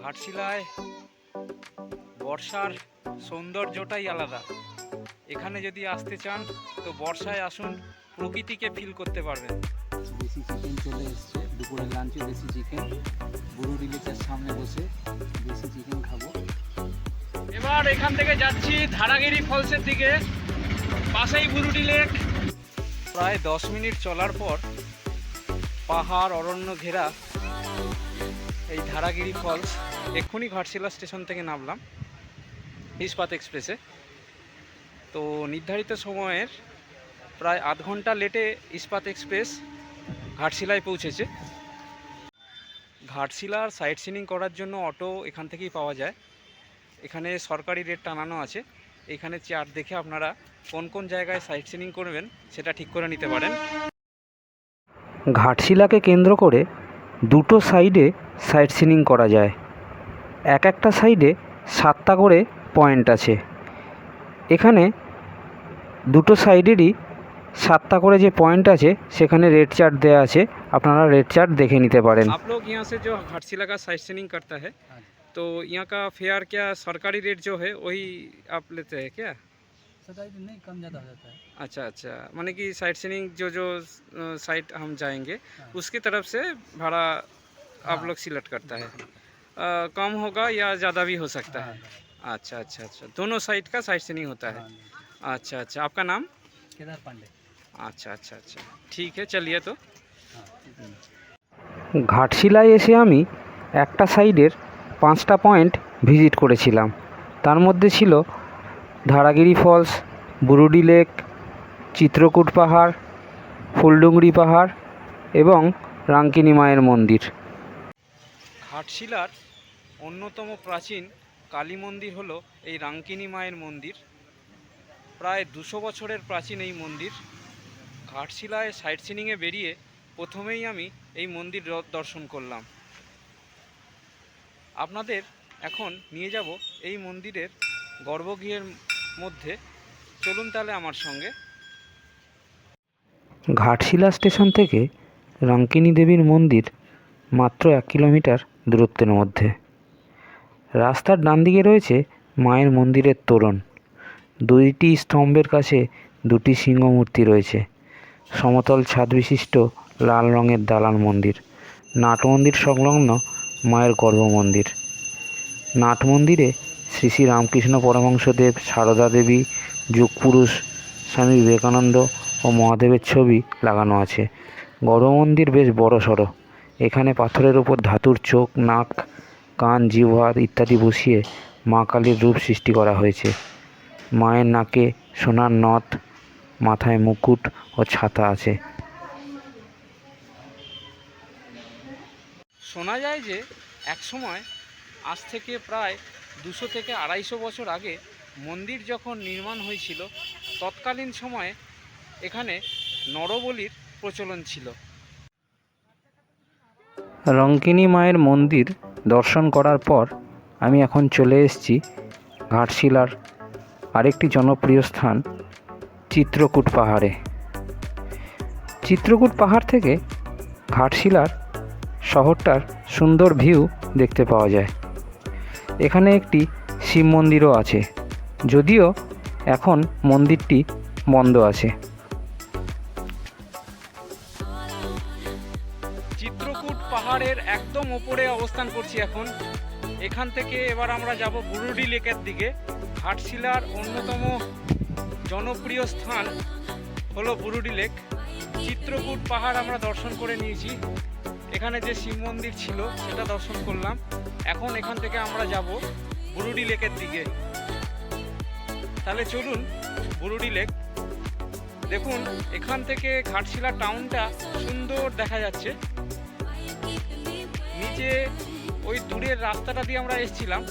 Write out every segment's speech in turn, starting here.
ঘাটশিলায় বর্ষার সৌন্দর্যটাই আলাদা। এখানে যদি আসতে চান তো বর্ষায় আসুন, প্রকৃতিকে ফিল করতে পারবেন। দেশি চিকেন চলে এসছে, দুপুরের লাঞ্চে দেশি চিকেন। বুরুডি লেকের সামনে বসে দেশি চিকেন খাবো। এবার এখান থেকে যাচ্ছি ধারাগিরি ফলসের দিকে, পাশেই বুরুডি লেক। প্রায় 10 মিনিট চলার পর পাহাড় অরণ্য ঘেরা এই ধারাগিরি ফলস। এক্ষুনি ঘাটশিলা স্টেশন থেকে নামলাম ইস্পাত এক্সপ্রেসে। তো নির্ধারিত সময়ের প্রায় আধ ঘন্টা লেটে ইস্পাত এক্সপ্রেস ঘাটশিলায় পৌঁছেছে। ঘাটশিলার সাইট সিনিং করার জন্য অটো এখান থেকেই পাওয়া যায়। এখানে সরকারি রেট টানানো আছে। এখানে চার্ট দেখে আপনারা কোন কোন জায়গায় সাইট সিনিং করবেন সেটা ঠিক করে নিতে পারেন। ঘাটশিলাকে কেন্দ্র করে দুটো সাইডে সাইট সিনিং করা যায়। এক একটা সাইডে 7টা করে পয়েন্ট আছে। এখানে দুটো সাইডেরই 7টা করে যে পয়েন্ট আছে সেখানে রেড চার্ট দেওয়া আছে, আপনারা রেড চার্ট দেখে নিতে পারেন। आप लोग यहाँ से जो घाटशिला का साइट सीइंग करता है तो यहाँ का फेयर क्या सरकारी रेट जो है वही आप लेते हैं क्या? सरकारी नहीं, कम ज़्यादा हो जाता है। अच्छा अच्छा, माने कि साइट सीइंग जो जो साइट हम जाएंगे उसकी तरफ से भाड़ा आप लोग सिलेक्ट करता है। कम होगा या ज़्यादा भी हो सकता है। अच्छा अच्छा अच्छा, दोनों साइट का साइट सीइंग होता है। अच्छा अच्छा, आपका नाम? केदार पांडे। अच्छा अच्छा अच्छा, ठीक है, चलिए। तो ঘাটশিলায় এসে আমি একটা সাইডের 5টা পয়েন্ট ভিজিট করেছিলাম। তার মধ্যে ছিল ধারাগিরি ফলস, বুরুডি লেক, চিত্রকূট পাহাড়, ফুলডুংরি পাহাড় এবং রাঙ্কিনী মায়ের মন্দির। ঘাটশিলার অন্যতম প্রাচীন কালী মন্দির হলো এই রাঙ্কিনী মায়ের মন্দির। প্রায় 200 বছরের প্রাচীন এই মন্দির। ঘাটশিলায় সাইট সিনিংয়ে বেরিয়ে প্রথমেই আমি এই মন্দির দর্শন করলাম। আপনাদের এখন নিয়ে যাব এই মন্দিরের গর্ভগৃহের মধ্যে। চলুন তাহলে আমার সঙ্গে। ঘাটশিলা স্টেশন থেকে রাঙ্কিনী দেবীর মন্দির মাত্র 1 কিলোমিটার দূরত্বের মধ্যে। রাস্তার ডান দিকে রয়েছে মায়ের মন্দিরের তোরণ। 2টি স্তম্ভের কাছে 2টি সিংহ মূর্তি রয়েছে। সমতল ছাদ বিশিষ্ট লাল রঙের দালান মন্দির। নাট মন্দির সংলগ্ন মায়ের গর্ভ মন্দির। নাট মন্দিরে শ্রী শ্রী রামকৃষ্ণ পরমহংসদেব, সারদা দেবী, যুগপুরুষ স্বামী বিবেকানন্দ ও মহাদেবের ছবি লাগানো আছে। গর্ভ মন্দির বেশ বড়সড়। এখানে পাথরের উপর ধাতুর চোখ, নাক, কান, জিহ্বা ইত্যাদি বসিয়ে মা কালীর রূপ সৃষ্টি করা হয়েছে। মায়ের নাকে সোনার নথ, মাথায় মুকুট ও ছাতা আছে। শোনা যায় যে একসময় আজ থেকে প্রায় 200 থেকে 250 বছর আগে মন্দির যখন নির্মাণ হয়েছিল তৎকালীন সময়ে এখানে নরবলির প্রচলন ছিল। রাঙ্কিনী মায়ের মন্দির দর্শন করার পর আমি এখন চলে এসেছি ঘাটশিলার আরেকটি জনপ্রিয় স্থান চিত্রকূট পাহাড়ে। চিত্রকূট পাহাড় থেকে ঘাটশিলার শহরটার সুন্দর ভিউ দেখতে পাওয়া যায়। এখানে একটি শিব মন্দিরও আছে, যদিও এখন মন্দিরটি বন্ধ আছে। চিত্রকূট পাহাড়ের একদম ওপরে অবস্থান করছি এখন। এখান থেকে এবার আমরা যাব বুরুডি লেকের দিকে। ঘাটশিলার অন্যতম জনপ্রিয় স্থান হলো বুরুডি লেক। চিত্রকূট পাহাড় আমরা দর্শন করে নিয়েছি। এখানে যে শিব মন্দির ছিল সেটা দর্শন করলাম। এখন এখান থেকে আমরা যাব বুরুডি লেকের দিকে। তাহলে চলুন বুরুডি লেক। দেখুন এখান থেকে ঘাটশিলা টাউনটা সুন্দর দেখা যাচ্ছে। নিচে ওই দূরের রাস্তাটা দিয়ে আমরা এসেছিলাম।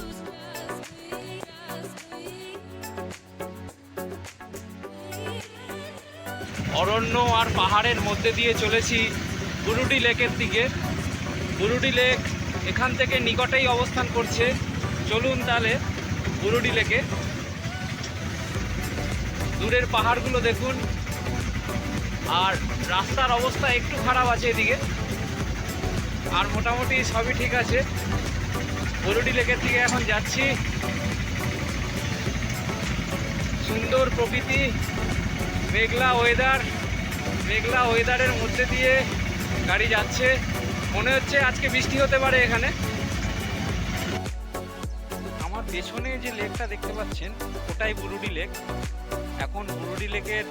অরণ্য আর পাহাড়ের মধ্যে দিয়ে চলেছি বুরুডি লেকের দিকে। বুরুডি লেক এখান থেকে নিকটেই অবস্থান করছে। চলুন তাহলে বুরুডি লেকে। দূরের পাহাড়গুলো দেখুন, আর রাস্তার অবস্থা একটু খারাপ আছে এদিকে, আর মোটামুটি সবই ঠিক আছে। বুরুডি লেকের দিকে এখন যাচ্ছি। সুন্দর প্রকৃতি, মেঘলা ওয়েদারের মধ্যে দিয়ে গাড়ি যাচ্ছে। মনে হচ্ছে আজকে বৃষ্টি হতে পারে এখানে। আমার পেছনে যে লেকটা দেখতে পাচ্ছেন ওটাই বুরুডি লেক। এখন বুরুডি লেকের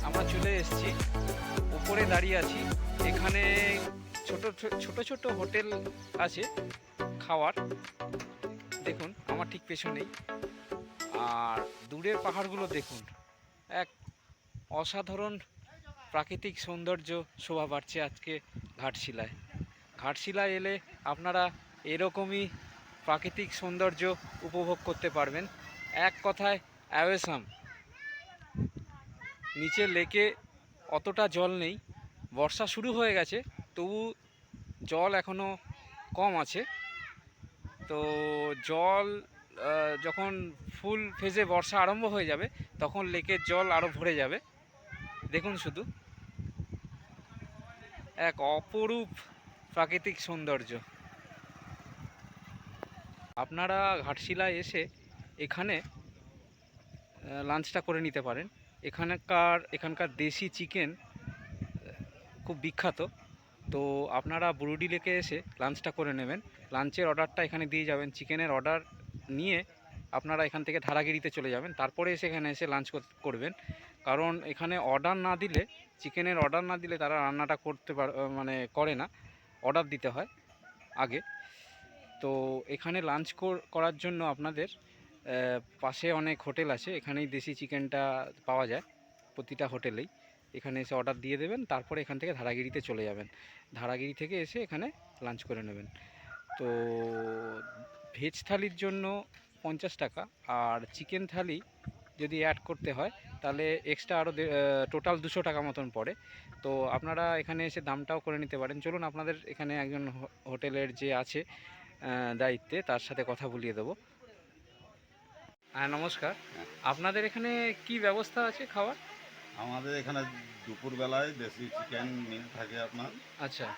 আমরা চলে এসেছি, উপরে দাঁড়িয়ে আছি। এখানে ছোট ছোট হোটেল আছে খাওয়ার, দেখুন আমার ঠিক পেছনেই। আর দূরের পাহাড়গুলো দেখুন, এক অসাধারণ প্রাকৃতিক সৌন্দর্য শোভা পাচ্ছে আজকে ঘাটশিলায় এলে আপনারা এরকমই প্রাকৃতিক সৌন্দর্য উপভোগ করতে পারবেন। এক কথায় অ্যাওয়েসাম। নিচে লেকে অতটা জল নেই, বর্ষা শুরু হয়ে গেছে, তবু জল এখনও কম আছে। তো জল যখন ফুল ফেজে বর্ষা আরম্ভ হয়ে যাবে তখন লেকের জল আরও ভরে যাবে। দেখুন শুধু, এক অপরূপ প্রাকৃতিক সৌন্দর্য। আপনারা ঘাটশিলায় এসে এখানে লাঞ্চটা করে নিতে পারেন। এখানকার দেশি চিকেন খুব বিখ্যাত। তো আপনারা বুরুডি লেকে এসে লাঞ্চটা করে নেবেন। লাঞ্চের অর্ডারটা এখানে দিয়ে যাবেন, চিকেনের অর্ডার নিয়ে আপনারা এখান থেকে ধারাগিরিতে চলে যাবেন, তারপরে এখানে এসে লাঞ্চ করবেন। কারণ এখানে চিকেনের অর্ডার না দিলে তারা রান্নাটা করে না, অর্ডার দিতে হয় আগে। তো এখানে লাঞ্চ করার জন্য আপনাদের পাশে অনেক হোটেল আছে, এখানেই দেশি চিকেনটা পাওয়া যায় প্রতিটা হোটেলেই। এখানে এসে অর্ডার দিয়ে দেবেন, তারপরে এখান থেকে ধারাগিরিতে চলে যাবেন। ধারাগিরি থেকে এসে এখানে লাঞ্চ করে নেবেন। তো ভেজ থালির জন্য 50 টাকা, আর চিকেন থালি যদি অ্যাড করতে হয় তাহলে এক্সট্রা আরও টোটাল 200 টাকা মতন পড়ে। তো আপনারা এখানে এসে দামটাও করে নিতে পারেন। চলুন আপনাদের এখানে একজন হোটেলের যে আছে দায়িত্বে, তার সাথে কথা বলিয়ে দেবো। হ্যাঁ, নমস্কার। আপনাদের এখানে কি ব্যবস্থা আছে খাওয়ার? আমাদের এখানে দুপুরবেলায় দেশি চিকেন মিল থাকে আপনার। আচ্ছা।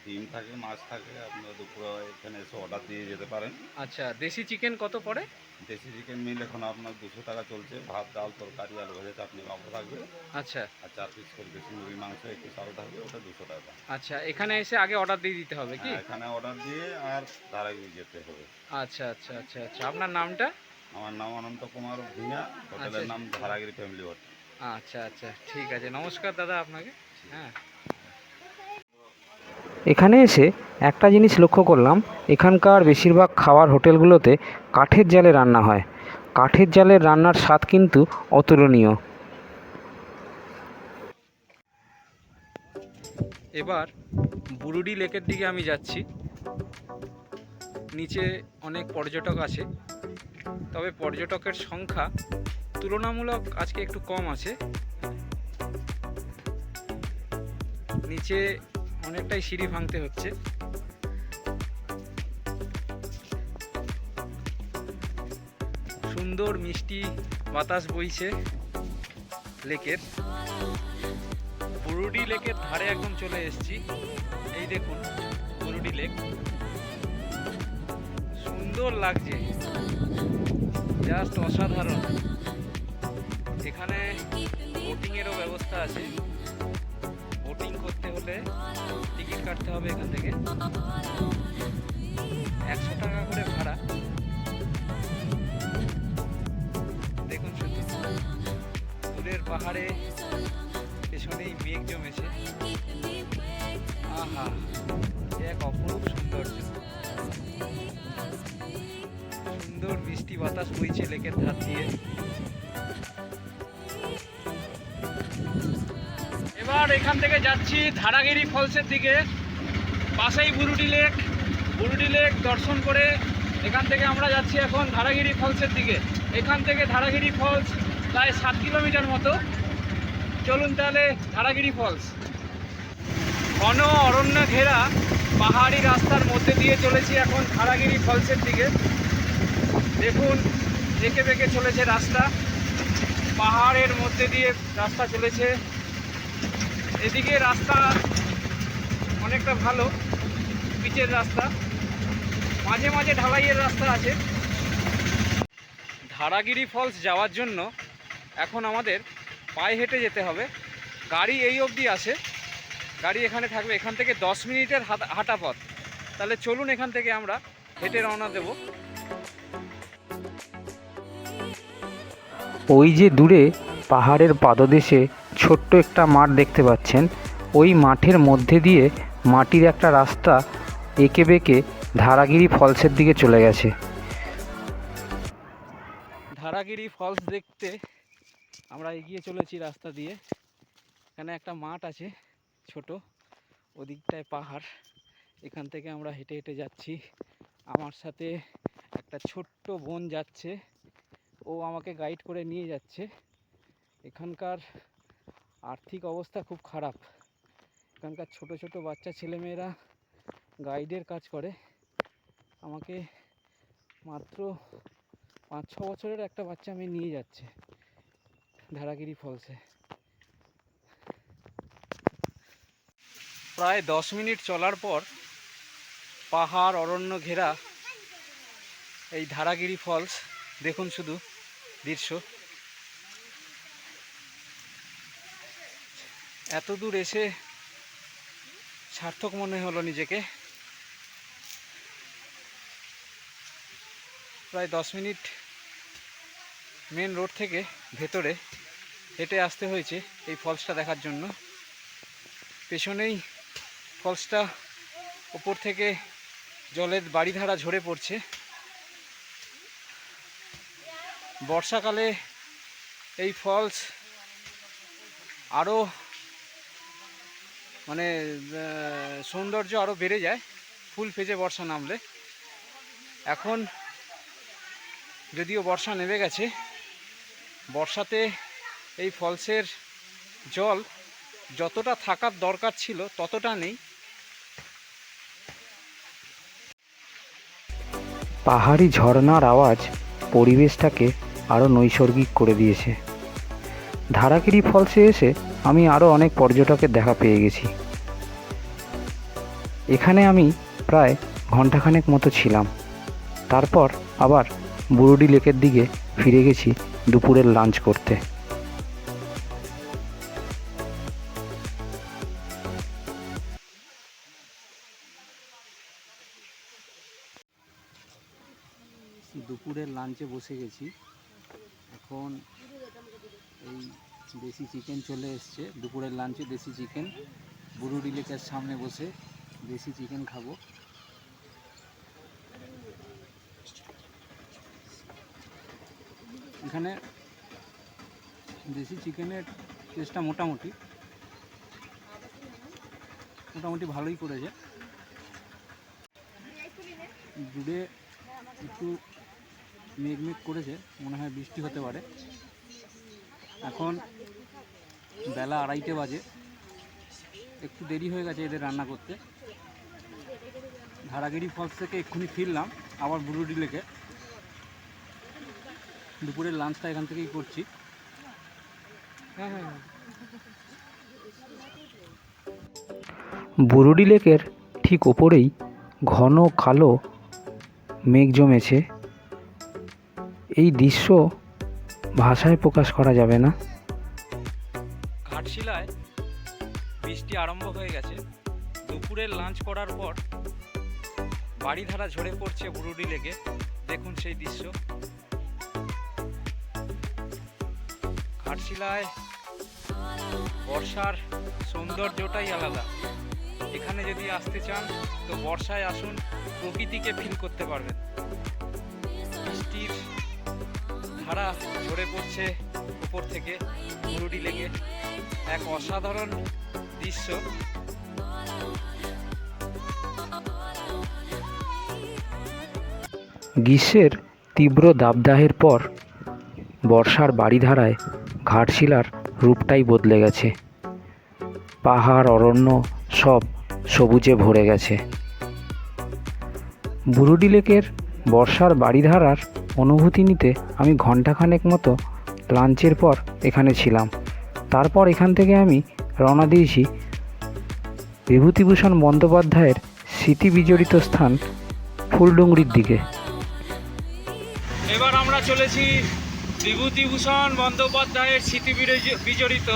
ডিম থাকে, মাছ থাকে। আপনারা দুপুরে এখানে এসে অর্ডার দিয়ে যেতে পারেন। আচ্ছা, দেশি চিকেন কত পড়ে? দেশি চিকেন মিল এখন আপনার 200 টাকা চলছে। ভাত, ডাল, তরকারি, আলু ভাজা, চাটনি, পাঁপড় থাকবে। আচ্ছা। আর 4 পিস করে দেশি মুরগির মাংস একটু চাল থাকবে, ওটা 200 টাকা। আচ্ছা, এখানে এসে আগে অর্ডার দিয়ে দিতে হবে কি? এখানে অর্ডার দিয়ে আর ধারাগিরি যেতে হবে। আচ্ছা আচ্ছা আচ্ছা আচ্ছা। আপনার নামটা? আমার নাম অনন্ত কুমার ভূঁইয়া, হোটেলের নাম ধারাগিরি ফ্যামিলি হোটেল। আচ্ছা আচ্ছা, ঠিক আছে। নমস্কার দাদা আপনাকে। হ্যাঁ, এখানে এসে একটা জিনিস লক্ষ্য করলাম, এখানকার বেশিরভাগ খাওয়ার হোটেলগুলোতে কাঠের জালে রান্না হয়। কাঠের জালের রান্নার স্বাদ কিন্তু অতুলনীয়। এবার বুরুডি লেকের দিকে আমি যাচ্ছি। নিচে অনেক পর্যটক আছে, তবে পর্যটকের সংখ্যা তুলনামূলক আজকে একটু কম আছে। নিচে অনেকটাই সিঁড়ি ভাঙতে হচ্ছে। সুন্দর মিষ্টি বাতাস বইছে লেকের। বুরুডি লেকের ধারে একদম চলে এসেছি। এই দেখুন বুরুডি লেক, সুন্দর লাগছে, জাস্ট অসাধারণ। এখানে বোটিংয়েরও ব্যবস্থা আছে। বোটিং করতে হলে টিকিট কাটতে হবে এখান থেকে, 100 টাকা করে ভাড়া। দেখুন শুধু দূরের পাহাড়ে পেছনেই মেঘ জমেছে। আহা, এক অপরূপ সৌন্দর্য। সুন্দর মিষ্টি বাতাস বইছে লেকের ধার দিয়ে। এবার এখান থেকে যাচ্ছি ধারাগিরি ফলসের দিকে। পাশেই বুরুডি লেক দর্শন করে এখান থেকে আমরা যাচ্ছি এখন ধারাগিরি ফলসের দিকে। এখান থেকে ধারাগিরি ফলস প্রায় 7 কিলোমিটার মতো। চলুন তাহলে ধারাগিরি ফলস। ঘন অরণ্য ঘেরা পাহাড়ি রাস্তার মধ্যে দিয়ে চলেছি এখন ধারাগিরি ফলসের দিকে। দেখুন এঁকে বেঁকে চলেছে রাস্তা, পাহাড়ের মধ্যে দিয়ে রাস্তা চলেছে। এদিকে রাস্তা অনেকটা ভালো, পিচের রাস্তা, মাঝে মাঝে ঢালাইয়ের রাস্তা আছে। ধারাগিরি ফলস যাওয়ার জন্য এখন আমাদের পায়ে হেঁটে যেতে হবে। গাড়ি এই অবধি আসে, গাড়ি এখানে থাকবে, এখান থেকে 10 মিনিটের হাঁটা পথ। তাহলে চলুন এখান থেকে আমরা হেঁটে রওনা দেব। ওই যে দূরে পাহাড়ের পাদদেশে ছোট্ট একটা মাঠ দেখতে পাচ্ছেন, ওই মাঠের মধ্যে দিয়ে মাটির একটা রাস্তা এঁকে বেঁকে ধারাগিরি ফলসের দিকে চলে গেছে। ধারাগিরি ফলস দেখতে আমরা এগিয়ে চলেছি রাস্তা দিয়ে। এখানে একটা মাঠ আছে ছোট, ওদিকটায় পাহাড়, এখান থেকে আমরা হেঁটে হেঁটে যাচ্ছি। আমার সাথে একটা ছোট্ট বোন যাচ্ছে, ও আমাকে গাইড করে নিয়ে যাচ্ছে। এখানকার আর্থিক অবস্থা খুব খারাপ, এখানকার ছোট ছোট বাচ্চা ছেলেমেয়েরা গাইডের কাজ করে। আমাকে মাত্র 5-6 বছরের একটা বাচ্চা মেয়ে নিয়ে যাচ্ছে ধারাগিরি ফলসে। প্রায় 10 মিনিট চলার পর পাহাড় অরণ্য ঘেরা এই ধারাগিরি ফলস, দেখুন শুধু দৃশ্য। এত দূর এসে সার্থক মনে হলো নিজেকে। প্রায় 10 মিনিট মেন রোড থেকে ভেতরে হেঁটে আসতে হয়েছে এই ফলসটা দেখার জন্য। পেছনেই ফলসটা, ওপর থেকে জলের বাড়িধারা ঝরে পড়ছে। বর্ষাকালে এই ফলস আরও মানে সৌন্দর্য আরও বেড়ে যায় ফুল ফেজে বর্ষা নামলে। এখন যদিও বর্ষা নেমে গেছে, বর্ষাতে এই ফলসের জল যতটা থাকার দরকার ছিল ততটা নেই। পাহাড়ি ঝর্ণার আওয়াজ পরিবেশটাকে আরও নৈসর্গিক করে দিয়েছে। ধারাগিরি ফলসে এসে আমি আরও অনেক পর্যটকের দেখা পেয়ে গেছি। এখানে আমি প্রায় ঘন্টাখানেক মতো ছিলাম, তারপর আবার বুরুডি লেকের দিকে ফিরে গেছি দুপুরের লাঞ্চ করতে। দুপুরের লাঞ্চে বসে গেছি। এখন এই দেশি চিকেন চলে এসছে। দুপুরের লাঞ্চে দেশি চিকেন, বুরুডি লেকের সামনে বসে দেশি চিকেন খাবো। এখানে দেশি চিকেনের টেস্টটা মোটামুটি ভালোই করেছে। দূরে একটু মেঘ করেছে, মনে হয় বৃষ্টি হতে পারে। এখন বেলা 2:30 বাজে, একটু দেরি হয়ে গেছে এদের রান্না করতে। ধারাগিরি ফলস থেকে এক্ষুনি ফিরলাম আবার বুরুডি লেকে। দুপুরের লাঞ্চটা এখান থেকেই করছি। বুরুডি লেকের ঠিক ওপরেই ঘন কালো মেঘ জমেছে। এই দৃশ্য ভাষায় প্রকাশ করা যাবে না। ঘাটশিলায় বৃষ্টি আরম্ভ হয়ে গেছে। দুপুরের লাঞ্চ করার পর বাড়িধারা ঝরে পড়ছে বুরুডি লেকে, দেখুন সেই দৃশ্য। ঘাটশিলায় বর্ষার সৌন্দর্যটাই আলাদা। এখানে যদি আসতে চান তো বর্ষায় আসুন, প্রকৃতিকে ফিল করতে পারবেন। বৃষ্টির ধারা ঝরে পড়ছে উপর থেকে বুরুডি লেকে, এক অসাধারণ দৃশ্য। গ্রীষ্মের তীব্র দাবদাহের পর বর্ষার বাড়িধারায় ঘাটশিলার রূপটাই বদলে গেছে। পাহাড় অরণ্য সব সবুজে ভরে গেছে। বুরুডি লেকের বর্ষার বাড়িধারার অনুভূতি নিতে আমি ঘন্টাখানেক মতো লাঞ্চের পর এখানে ছিলাম। তারপর এখান থেকে আমি রওনা দিয়েছি বিভূতিভূষণ বন্দ্যোপাধ্যায়ের স্মৃতি বিজড়িত স্থান ফুলডুংরির দিকে। এবার আমরা চলেছি বিভূতিভূষণ বন্দ্যোপাধ্যায়ের স্মৃতি বিজড়িত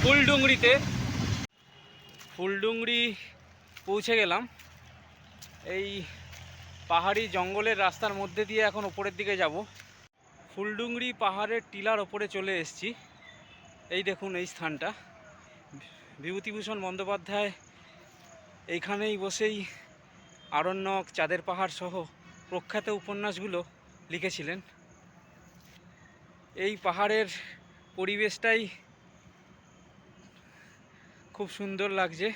ফুলডুংরিতে। ফুলডুংরি পৌঁছে গেলাম। এই পাহাড়ি জঙ্গলের রাস্তার মধ্যে দিয়ে এখন ওপরের দিকে যাব। ফুলডুংরি পাহাড়ের টিলার ওপরে চলে এসেছি। এই দেখুন এই স্থানটা, বিভূতিভূষণ বন্দ্যোপাধ্যায় এইখানেই বসেই আরণ্যক, চাঁদের পাহাড় সহ প্রখ্যাত উপন্যাসগুলো লিখেছিলেন। এই পাহাড়ের পরিবেশটাই খুব সুন্দর লাগছে।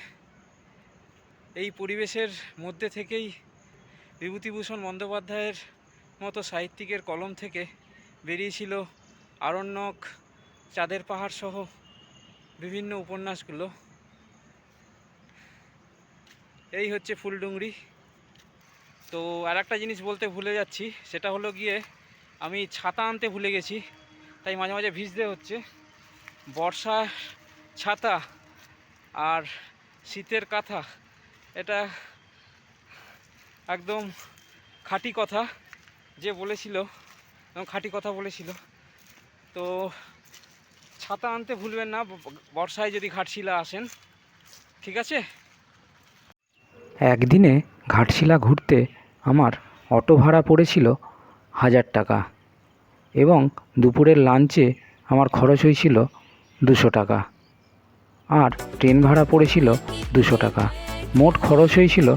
এই পরিবেশের মধ্যে থেকেই বিভূতিভূষণ বন্দ্যোপাধ্যায়ের মতো সাহিত্যিকের কলম থেকে বেরিয়েছিল আরণ্যক, চাঁদের পাহাড় সহ বিভিন্ন উপন্যাসগুলো। এই হচ্ছে ফুলডুংরি। তো আর একটা জিনিস বলতে ভুলে যাচ্ছি, সেটা হলো গিয়ে আমি ছাতা আনতে ভুলে গেছি, তাই মাঝে মাঝে ভিজতে হচ্ছে। বর্ষার ছাতা আর শীতের কাঁথা, এটা একদম খাঁটি কথা। যে বলেছিল খাঁটি কথা বলেছিল। তো ছাতা আনতে ভুলবেন না বর্ষায় যদি ঘাটশিলা আসেন, ঠিক আছে? একদিনে ঘাটশিলা ঘুরতে আমার অটো ভাড়া পড়েছিল 1000 টাকা এবং দুপুরের লাঞ্চে আমার খরচ হয়েছিল 200 টাকা, আর ট্রেন ভাড়া পড়েছিল 200 টাকা। মোট খরচ হয়েছিল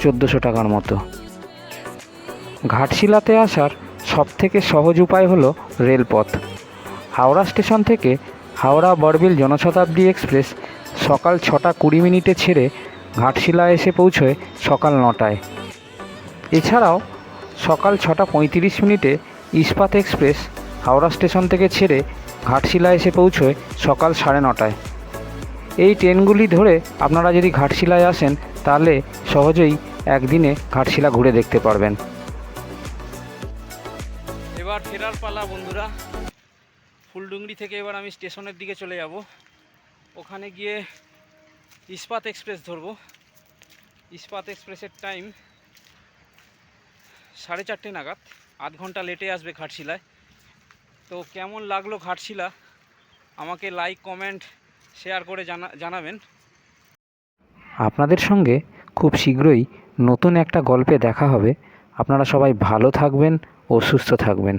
1400 টাকার মতো। ঘাটশিলাতে আসার সবথেকে সহজ উপায় হলো রেলপথ। হাওড়া স্টেশন থেকে হাওড়া বড়বিল জনশতাব্দী এক্সপ্রেস সকাল 6:20 ছেড়ে ঘাটশিলা এসে পৌঁছয় সকাল 9টায়। এছাড়াও সকাল 6:35 ইস্পাত এক্সপ্রেস হাওড়া স্টেশন থেকে ছেড়ে ঘাটশিলা এসে পৌঁছয় সকাল 9:30টায়। এই ট্রেনগুলি ধরে আপনারা যদি ঘাটশিলায় আসেন তাহলে সহজেই একদিনে ঘাটশিলা ঘুরে দেখতে পারবেন। এবার ফেরার পালা বন্ধুরা। ফুলডুংরি থেকে এবার আমি স্টেশনের দিকে চলে যাব। ওখানে গিয়ে ইস্পাত এক্সপ্রেস ধরবো। ইস্পাত এক্সপ্রেসের টাইম 4:30 নাগাদ, আধ ঘন্টা লেটে আসবে ঘাটশিলায়। তো কেমন লাগলো ঘাটশিলা আমাকে লাইক, কমেন্ট, শেয়ার করে জানাবেন। আপনাদের সঙ্গে খুব শীঘ্রই নতুন একটা গল্পে দেখা হবে। আপনারা সবাই ভালো থাকবেন ও সুস্থ থাকবেন।